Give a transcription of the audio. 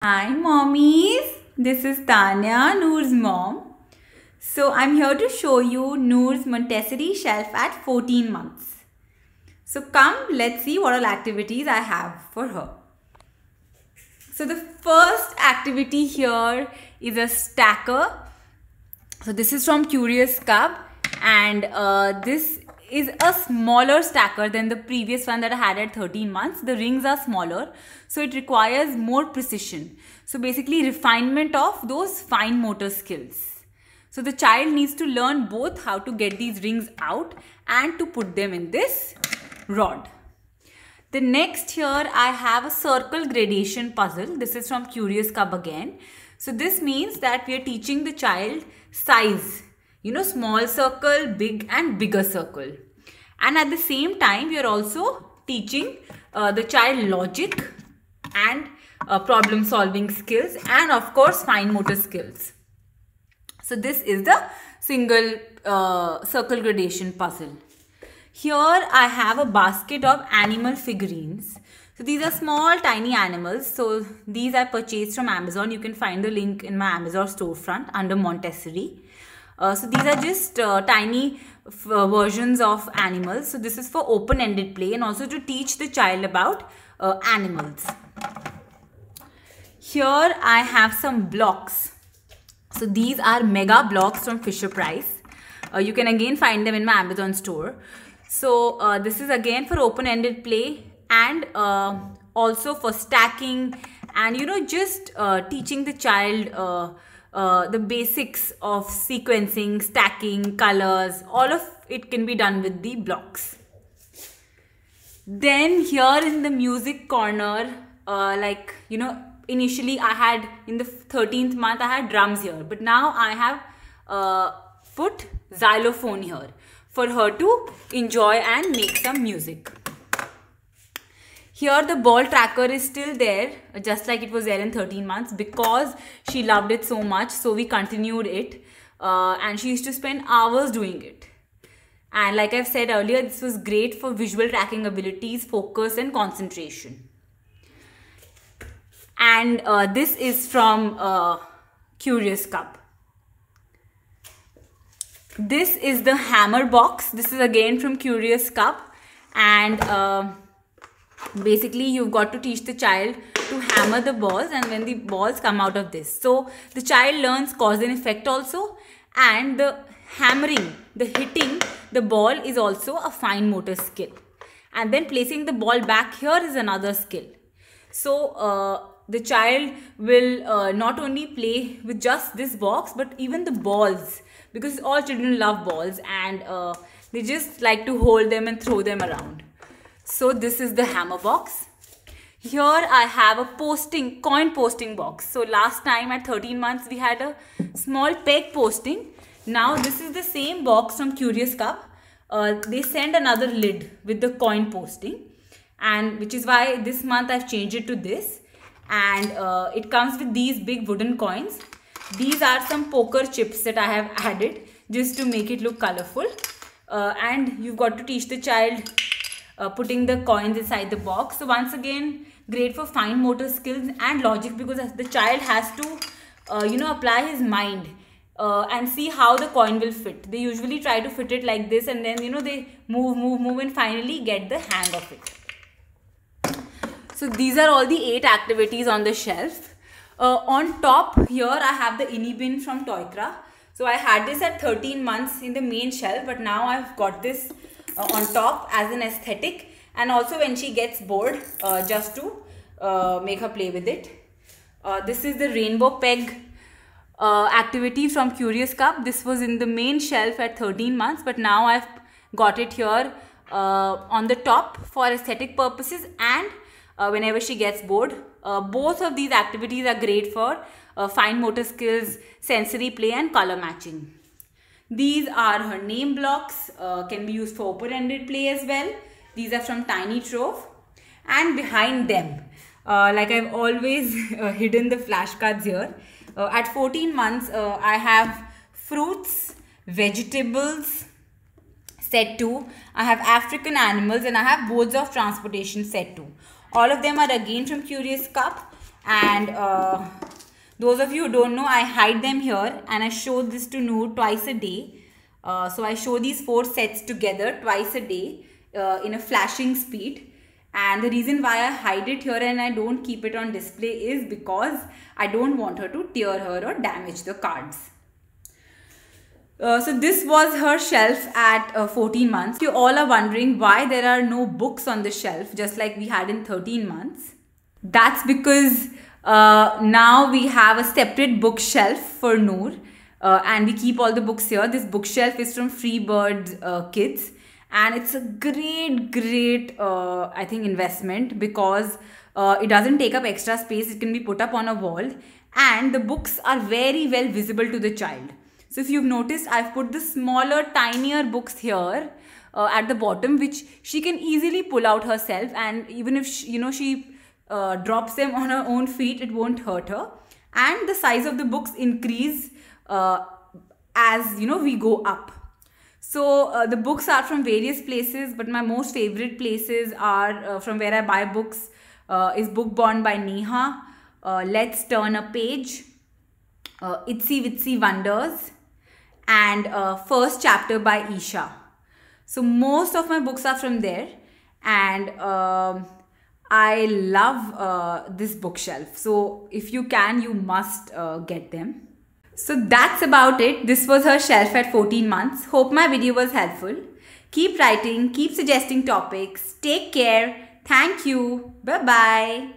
Hi mommies, this is Tanya, Noor's mom. So I'm here to show you Noor's Montessori shelf at 14 months. So come, let's see what all activities I have for her. So the first activity here is a stacker. So this is from Curious Cub, and this is a smaller stacker than the previous one that I had at 13 months. The rings are smaller, so it requires more precision. So basically refinement of those fine motor skills. So the child needs to learn both how to get these rings out and to put them in this rod. The next here I have a circle gradation puzzle. This is from Curious Cub again. So this means that we are teaching the child size. Small circle, big and bigger circle. And at the same time, we are also teaching the child logic and problem solving skills and of course fine motor skills. So this is the single circle gradation puzzle. Here I have a basket of animal figurines. So these are small tiny animals. So these I purchased from Amazon. You can find the link in my Amazon storefront under Montessori. So these are just tiny versions of animals. So this is for open-ended play and also to teach the child about animals. Here I have some blocks. So these are mega blocks from Fisher Price. You can again find them in my Amazon store. So this is again for open-ended play and also for stacking and just teaching the child the basics of sequencing, stacking, colors. All of it can be done with the blocks. Then here in the music corner, initially I had in the 13th month I had drums here, but now I have put xylophone here for her to enjoy and make some music. Here the ball tracker is still there, just like it was there in 13 months because she loved it so much. So we continued it and she used to spend hours doing it. And like I've said earlier, this was great for visual tracking abilities, focus and concentration. And this is from Curious Cub. This is the hammer box. This is again from Curious Cub. And basically you've got to teach the child to hammer the balls and when the balls come out of this. So the child learns cause and effect also, and the hammering, the hitting the ball is also a fine motor skill. And then placing the ball back here is another skill. So the child will not only play with just this box but even the balls, because all children love balls and they just like to hold them and throw them around. So this is the hammer box. Here I have a coin posting box. So last time at 13 months we had a small peg posting. Now this is the same box from Curious Cub. They send another lid with the coin posting, and which is why this month I've changed it to this. And it comes with these big wooden coins. These are some poker chips that I have added just to make it look colorful. And you've got to teach the child putting the coins inside the box. So once again, great for fine motor skills and logic, because the child has to apply his mind and see how the coin will fit. They usually try to fit it like this, and then they move and finally get the hang of it. So these are all the 8 activities on the shelf. On top here I have the Inibin from Toykra. So I had this at 13 months in the main shelf, but now I've got this on top as an aesthetic, and also when she gets bored, just to make her play with it. This is the rainbow peg activity from Curious Cub. This was in the main shelf at 13 months, but now I've got it here on the top for aesthetic purposes and whenever she gets bored. Both of these activities are great for fine motor skills, sensory play and color matching. These are her name blocks, can be used for open-ended play as well. These are from Tiny Trove. And behind them, like I've always hidden the flashcards here. At 14 months, I have fruits, vegetables, set 2. I have African animals and I have modes of transportation set 2. All of them are again from Curious Cub. And those of you who don't know, I hide them here and I show this to Noor twice a day. So I show these 4 sets together twice a day in a flashing speed. And the reason why I hide it here and I don't keep it on display is because I don't want her to tear her or damage the cards. So this was her shelf at 14 months. You all are wondering why there are no books on the shelf just like we had in 13 months. That's because now we have a separate bookshelf for Noor and we keep all the books here. This bookshelf is from Freebird Kids. And it's a great I think investment because it doesn't take up extra space. It can be put up on a wall and the books are very well visible to the child. So if you've noticed, I've put the smaller, tinier books here at the bottom, which she can easily pull out herself, and even if she drops them on her own feet, it won't hurt her. And the size of the books increase as we go up. So the books are from various places, but my most favorite places are from where I buy books is Book Bond by Neha, Let's Turn a Page, Itsy Witsy Wonders, and First Chapter by Isha. So most of my books are from there, and I love this bookshelf. So if you can, you must get them. So that's about it. This was her shelf at 14 months. Hope my video was helpful. Keep writing, keep suggesting topics. Take care. Thank you. Bye-bye.